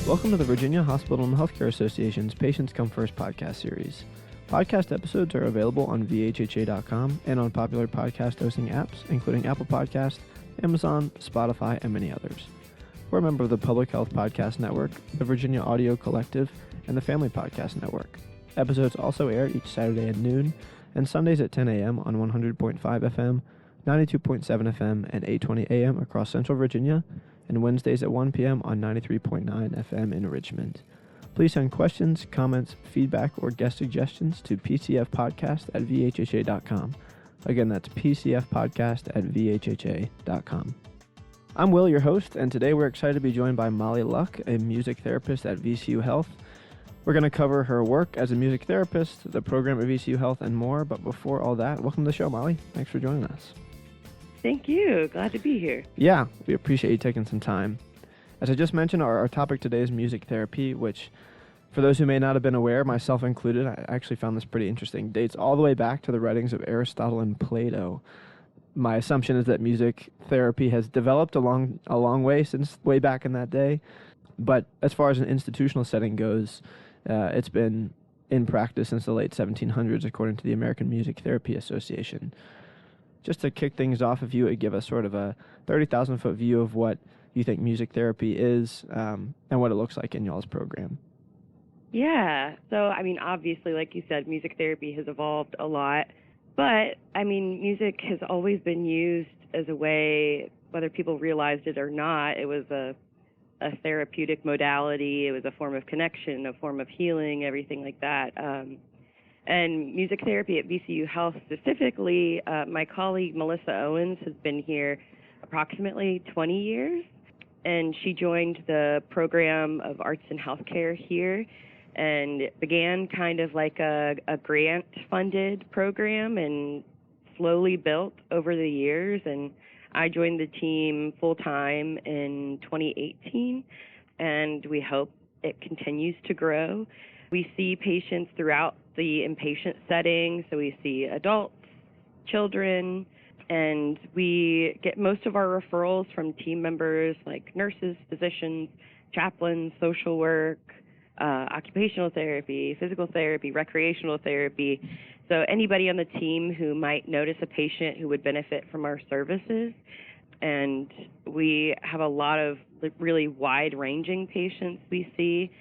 Welcome to the Virginia Hospital and Healthcare Association's Patients Come First podcast series. Podcast episodes are available on VHHA.com and on popular podcast hosting apps, including Apple Podcast, Amazon, Spotify, and many others. We're a member of the Public Health Podcast Network, the Virginia Audio Collective, and the Family Podcast Network. Episodes also air each Saturday at noon and Sundays at 10 a.m. on 100.5 FM, 92.7 FM, and 820 a.m. across Central Virginia, and Wednesdays at 1 p.m. on 93.9 FM in Richmond. Please send questions, comments, feedback, or guest suggestions to pcfpodcast@vhha.com. Again, that's pcfpodcast@vhha.com. I'm Will, your host, and today we're excited to be joined by Mollie Luck, a music therapist at VCU Health. We're going to cover her work as a music therapist, the program at VCU Health, and more. But before all that, welcome to the show, Mollie. Thanks for joining us. Thank you. Glad to be here. Yeah, we appreciate you taking some time. As I just mentioned, our topic today is music therapy, which, for those who may not have been aware, myself included, I actually found this pretty interesting. Dates all the way back to the writings of Aristotle and Plato. My assumption is that music therapy has developed a long way since way back in that day. But as far as an institutional setting goes, it's been in practice since the late 1700s, according to the American Music Therapy Association. Just to kick things off, if you would give us sort of a 30,000-foot view of what you think music therapy is and what it looks like in y'all's program. Yeah. So, obviously, like you said, music therapy has evolved a lot. But, music has always been used as a way, whether people realized it or not, it was a therapeutic modality. It was a form of connection, a form of healing, everything like that. And music therapy at VCU Health specifically, my colleague Melissa Owens has been here approximately 20 years, and she joined the program of arts and healthcare here, and it began kind of like a grant-funded program and slowly built over the years. And I joined the team full-time in 2018, and we hope it continues to grow. We see patients throughout the inpatient setting, so we see adults, children, and we get most of our referrals from team members like nurses, physicians, chaplains, social work, occupational therapy, physical therapy, recreational therapy. So anybody on the team who might notice a patient who would benefit from our services. And we have a lot of really wide-ranging patients we see.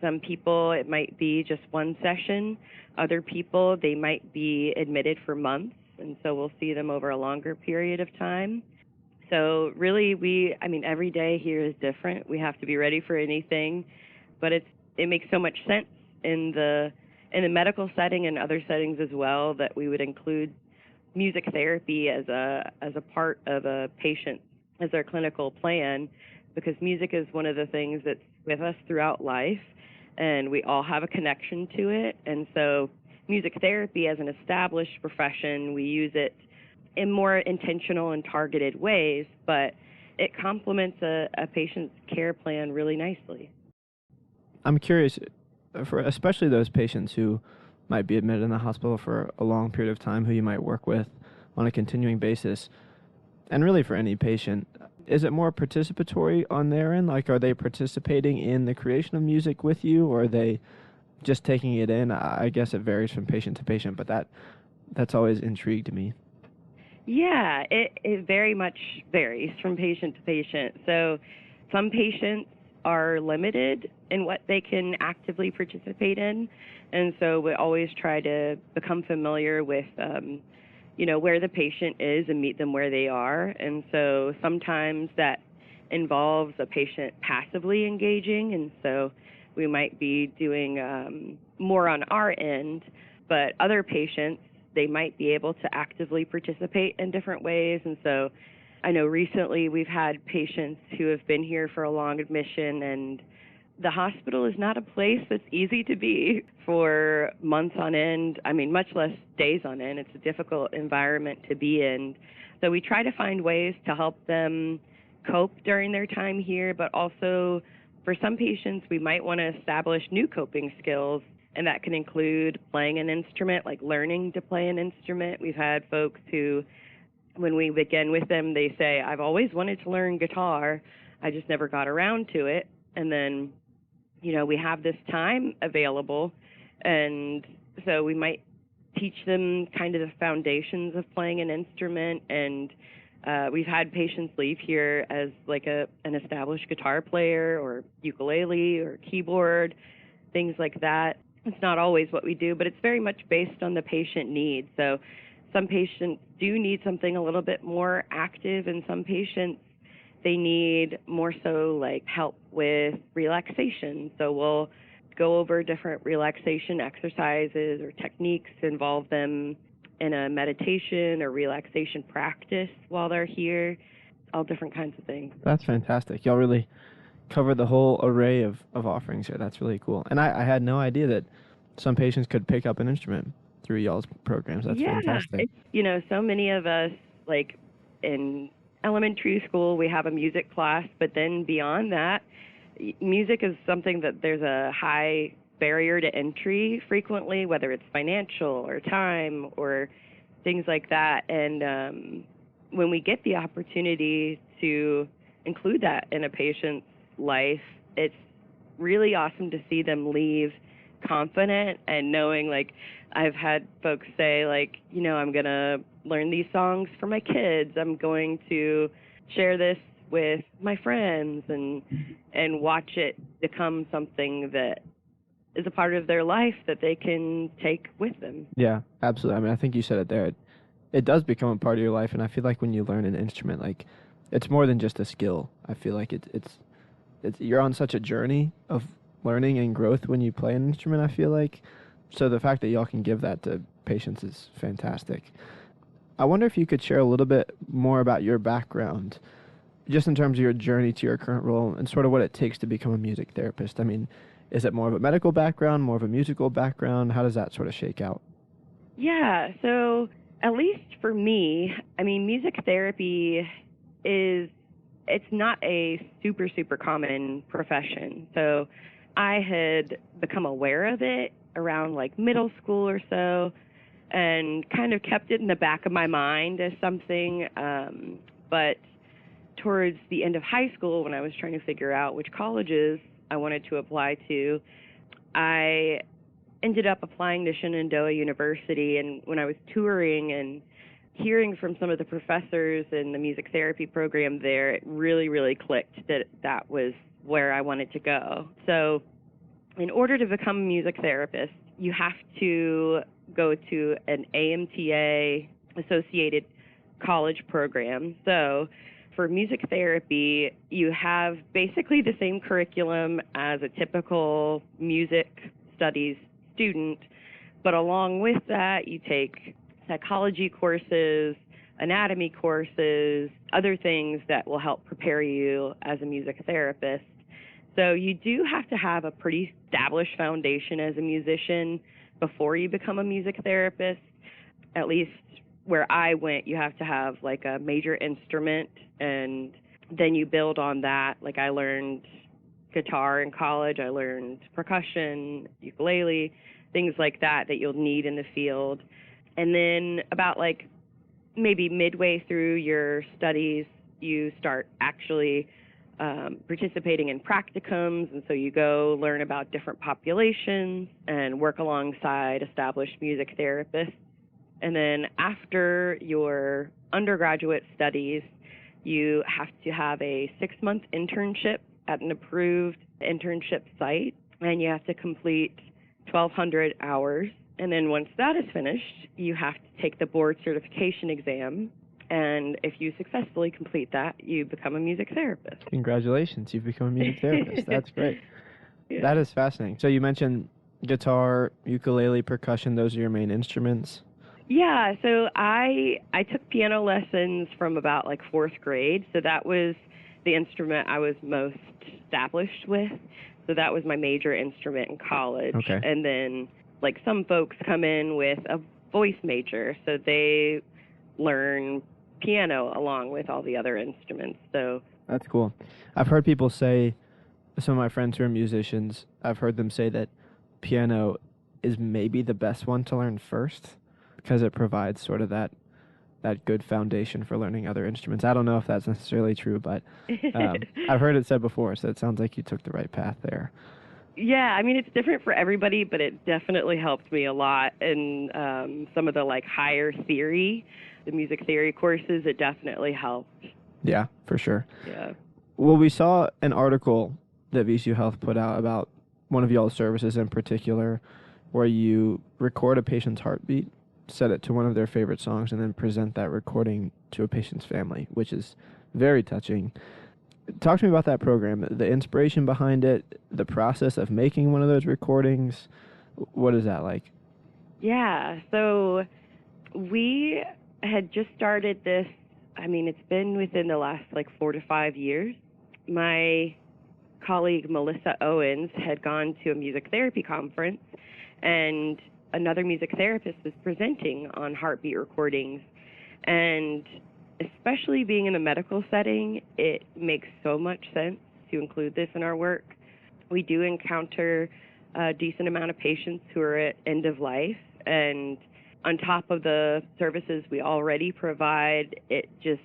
Some people, it might be just one session. Other people, they might be admitted for months, and so we'll see them over a longer period of time. So really, every day here is different. We have to be ready for anything, but it makes so much sense in the medical setting and other settings as well that we would include music therapy as a part of a patient, as their clinical plan, because music is one of the things that's with us throughout life, and we all have a connection to it. And so music therapy as an established profession, we use it in more intentional and targeted ways, but it complements a patient's care plan really nicely. I'm curious, for especially those patients who might be admitted in the hospital for a long period of time, who you might work with on a continuing basis, and really for any patient, is it more participatory on their end? Like, are they participating in the creation of music with you, or are they just taking it in? I guess it varies from patient to patient, but that's always intrigued me. Yeah, it very much varies from patient to patient. So some patients are limited in what they can actively participate in, and so we always try to become familiar with where the patient is and meet them where they are. And so sometimes that involves a patient passively engaging, and so we might be doing more on our end, but other patients, they might be able to actively participate in different ways. And so I know recently we've had patients who have been here for a long admission, and the hospital is not a place that's easy to be for months on end, much less days on end. It's a difficult environment to be in. So we try to find ways to help them cope during their time here, but also for some patients, we might want to establish new coping skills, and that can include playing an instrument, like learning to play an instrument. We've had folks who, when we begin with them, they say, I've always wanted to learn guitar, I just never got around to it. And then we have this time available, and so we might teach them kind of the foundations of playing an instrument. And we've had patients leave here as like an established guitar player or ukulele or keyboard, things like that. It's not always what we do, but it's very much based on the patient needs. So some patients do need something a little bit more active, and some patients, they need more so like help with relaxation. So we'll go over different relaxation exercises or techniques, involve them in a meditation or relaxation practice while they're here, all different kinds of things. That's fantastic. Y'all really cover the whole array of offerings here. That's really cool. And I had no idea that some patients could pick up an instrument through y'all's programs. That's fantastic. So many of us, like in elementary school, we have a music class, but then beyond that, music is something that there's a high barrier to entry frequently, whether it's financial or time or things like that. And when we get the opportunity to include that in a patient's life, it's really awesome to see them leave confident and knowing, like, I've had folks say, like, I'm going to learn these songs for my kids. I'm going to share this with my friends and watch it become something that is a part of their life that they can take with them. Yeah, absolutely. I mean, I think you said it there. It does become a part of your life, and I feel like when you learn an instrument, like, it's more than just a skill. I feel like it's you're on such a journey of learning and growth when you play an instrument, I feel like. So the fact that y'all can give that to patients is fantastic. I wonder if you could share a little bit more about your background, just in terms of your journey to your current role and sort of what it takes to become a music therapist. I mean, is it more of a medical background, more of a musical background? How does that sort of shake out? Yeah, so at least for me, I mean, music therapy it's not a super, super common profession. So I had become aware of it around like middle school or so and kind of kept it in the back of my mind as something. But towards the end of high school, when I was trying to figure out which colleges I wanted to apply to, I ended up applying to Shenandoah University. And when I was touring and hearing from some of the professors in the music therapy program there, it really, really clicked that that was where I wanted to go. So in order to become a music therapist, you have to go to an AMTA associated college program. So for music therapy, you have basically the same curriculum as a typical music studies student, but along with that, you take psychology courses, anatomy courses, other things that will help prepare you as a music therapist. So you do have to have a pretty established foundation as a musician before you become a music therapist. At least where I went, you have to have like a major instrument, and then you build on that. Like I learned guitar in college, I learned percussion, ukulele, things like that that you'll need in the field. And then about like maybe midway through your studies, you start actually participating in practicums, and so you go learn about different populations and work alongside established music therapists. And then after your undergraduate studies, you have to have a 6-month internship at an approved internship site, and you have to complete 1,200 hours. And then once that is finished, you have to take the board certification exam. And if you successfully complete that, you become a music therapist. Congratulations, you've become a music therapist. That's great. Yeah. That is fascinating. So you mentioned guitar, ukulele, percussion. Those are your main instruments? Yeah, so I took piano lessons from about like 4th grade. So that was the instrument I was most established with. So that was my major instrument in college. Okay. And then like some folks come in with a voice major, so they learn piano along with all the other instruments. So that's cool. I've heard people say, some of my friends who are musicians, I've heard them say that piano is maybe the best one to learn first because it provides sort of that good foundation for learning other instruments. I don't know if that's necessarily true, but I've heard it said before, so it sounds like you took the right path there. Yeah, I mean, it's different for everybody, but it definitely helped me a lot in some of the like higher theory, the music theory courses. It definitely helped. Yeah, for sure. Yeah. Well, we saw an article that VCU Health put out about one of y'all's services in particular, where you record a patient's heartbeat, set it to one of their favorite songs, and then present that recording to a patient's family, which is very touching. Talk to me about that program, the inspiration behind it, the process of making one of those recordings. What is that like? Yeah, so we had just started this. I mean, it's been within the last like 4 to 5 years. My colleague Melissa Owens had gone to a music therapy conference, and another music therapist was presenting on heartbeat recordings. And especially being in a medical setting, it makes so much sense to include this in our work. We do encounter a decent amount of patients who are at end of life, and on top of the services we already provide, it just,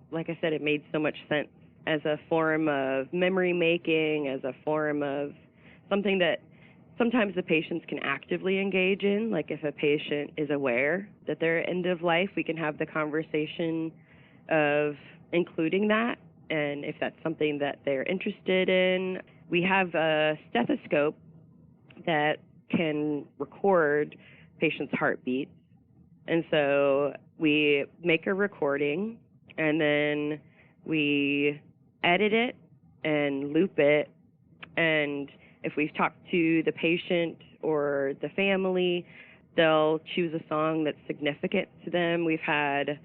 like I said, it made so much sense as a form of memory making, as a form of something that sometimes the patients can actively engage in. Like if a patient is aware that they're at end of life, we can have the conversation of including that. And if that's something that they're interested in, we have a stethoscope that can record patients' heartbeats. And so we make a recording, and then we edit it and loop it. And if we've talked to the patient or the family, they'll choose a song that's significant to them. We've had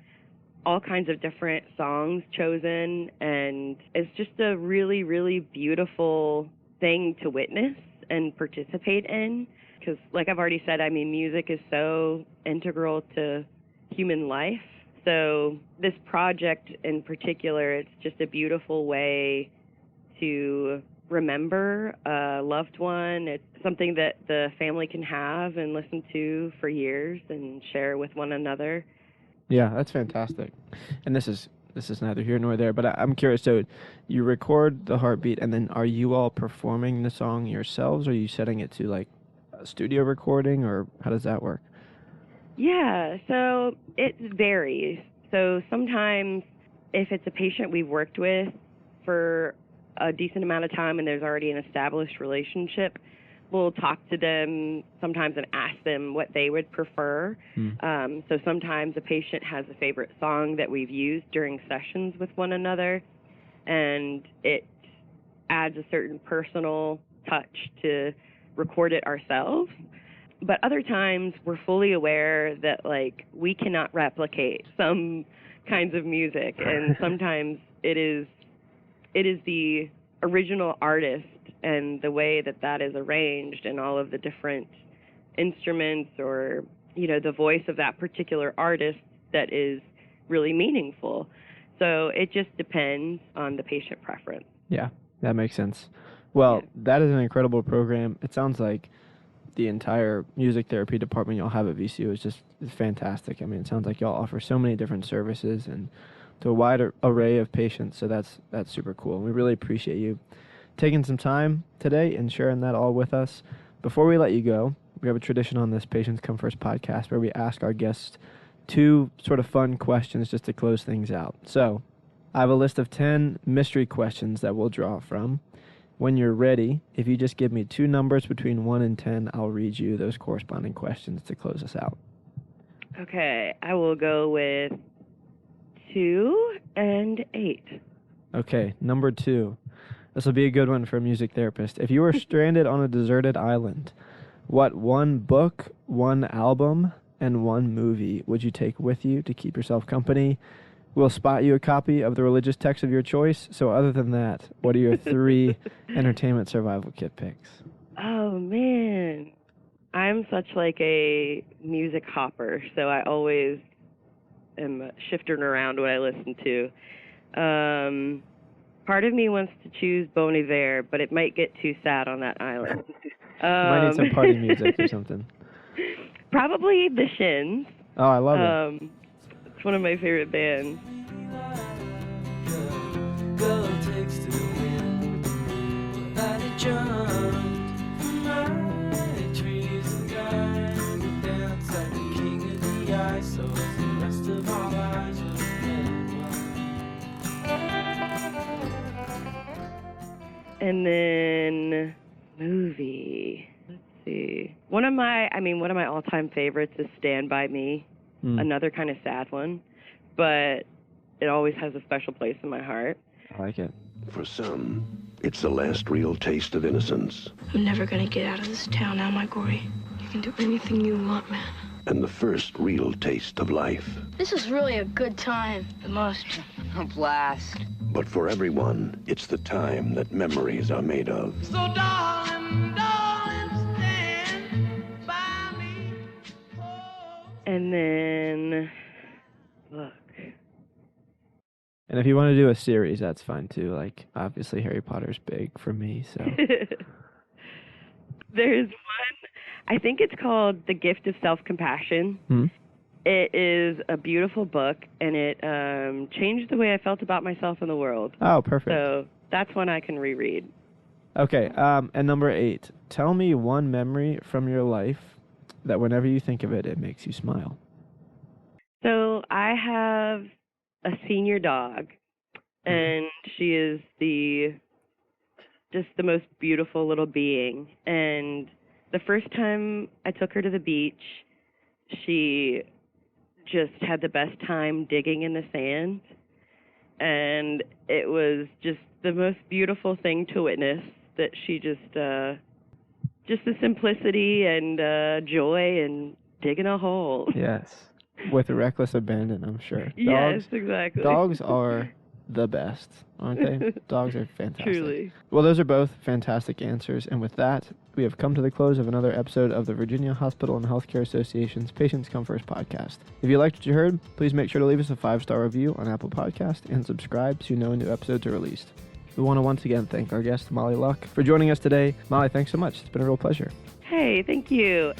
all kinds of different songs chosen, and it's just a really, really beautiful thing to witness and participate in. Because like I've already said, I mean, music is so integral to human life. So this project in particular, it's just a beautiful way to remember a loved one. It's something that the family can have and listen to for years and share with one another. Yeah, that's fantastic. And this is neither here nor there, but I'm curious. So you record the heartbeat, and then are you all performing the song yourselves, or are you setting it to like a studio recording, or how does that work? Yeah, so it varies. So sometimes if it's a patient we've worked with for a decent amount of time and there's already an established relationship, we'll talk to them sometimes and ask them what they would prefer. So sometimes a patient has a favorite song that we've used during sessions with one another, and it adds a certain personal touch to record it ourselves. But other times we're fully aware that like we cannot replicate some kinds of music, and sometimes it is the original artist and the way that that is arranged and all of the different instruments, or the voice of that particular artist that is really meaningful. So it just depends on the patient preference. Yeah, that makes sense. Well, That is an incredible program. It sounds like the entire music therapy department y'all have at VCU is fantastic. I mean, it sounds like y'all offer so many different services and to a wide array of patients, so that's super cool. We really appreciate you taking some time today and sharing that all with us. Before we let you go, we have a tradition on this Patients Come First podcast where we ask our guests 2 sort of fun questions just to close things out. So I have a list of 10 mystery questions that we'll draw from. When you're ready, if you just give me 2 numbers between 1 and 10, I'll read you those corresponding questions to close us out. Okay, I will go with 2 and 8. Okay, number 2. This will be a good one for a music therapist. If you were stranded on a deserted island, what 1 book, 1 album, and 1 movie would you take with you to keep yourself company? We'll spot you a copy of the religious text of your choice. So other than that, what are your 3 entertainment survival kit picks? Oh, man. I'm such like a music hopper, so I always am shifting around what I listen to. Part of me wants to choose Bon Iver, but it might get too sad on that island. Might need some party music or something. Probably The Shins. Oh, I love it. It's one of my favorite bands. Girl takes to the wind, body jumped. so is the rest of our lives. And then movie. Let's see. One of my all-time favorites is Stand By Me. Another kind of sad one, but it always has a special place in my heart. I like it. For some, it's the last real taste of innocence. I'm never gonna get out of this town now, my Gory. You can do anything you want, man. And the first real taste of life. This is really a good time. The most. A blast. But for everyone, it's the time that memories are made of. So darling, darling, stand by me. Oh. And then, look. And if you want to do a series, that's fine too. Like, obviously Harry Potter's big for me, so. There's one, I think it's called The Gift of Self-Compassion. It is a beautiful book, and it changed the way I felt about myself and the world. Oh, perfect. So that's one I can reread. Okay, and number 8. Tell me one memory from your life that whenever you think of it, it makes you smile. So I have a senior dog, and she is just the most beautiful little being. And the first time I took her to the beach, she just had the best time digging in the sand, and it was just the most beautiful thing to witness, that she just the simplicity and joy and digging a hole. Yes, with reckless abandon, I'm sure. Yes, exactly. Dogs are the best, aren't they? Dogs are fantastic. Truly. Well, those are both fantastic answers, and with that, we have come to the close of another episode of the Virginia Hospital and Healthcare Association's Patients Come First podcast. If you liked what you heard, please make sure to leave us a 5-star review on Apple Podcast and subscribe so you know when new episodes are released. We want to once again thank our guest, Mollie Luck, for joining us today. Mollie, thanks so much. It's been a real pleasure. Hey, thank you.